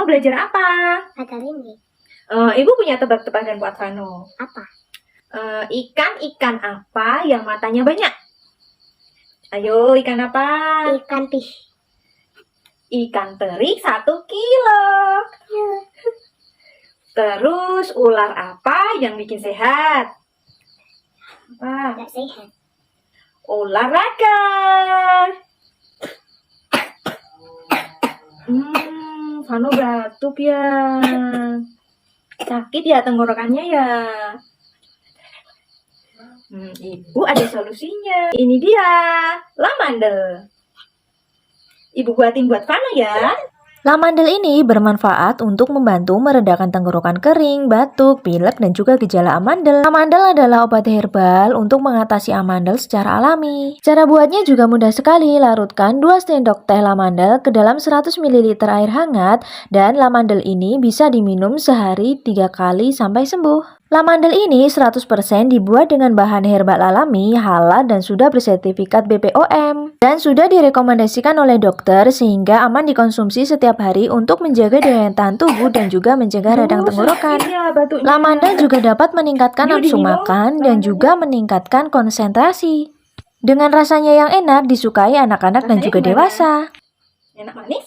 belajar apa? Kata ini. Ibu punya tebak-tebakan buat Vano. Apa? Ikan apa yang matanya banyak? Ayo, ikan apa? Ikan pih. Ikan teri 1 kilo. Terus ular apa yang bikin sehat? Apa? Nggak sehat. Olahraga. Vano batuk ya. Sakit ya tenggorokannya ya. Ibu ada solusinya. Ini dia, lamandel. Ibu buatin buat Vano ya. Lamandel ini bermanfaat untuk membantu meredakan tenggorokan kering, batuk, pilek, dan juga gejala amandel. Lamandel adalah obat herbal untuk mengatasi amandel secara alami. Cara buatnya juga mudah sekali. Larutkan 2 sendok teh lamandel ke dalam 100 ml air hangat, dan lamandel ini bisa diminum sehari 3 kali sampai sembuh. Lamandel ini 100% dibuat dengan bahan herbal alami, halal, dan sudah bersertifikat BPOM. Dan sudah direkomendasikan oleh dokter sehingga aman dikonsumsi setiap hari untuk menjaga daya tahan tubuh dan juga mencegah radang tenggorokan. Lamandel juga dapat meningkatkan nafsu makan dan juga meningkatkan konsentrasi. Dengan rasanya yang enak, disukai anak-anak dan juga dewasa. Enak manis?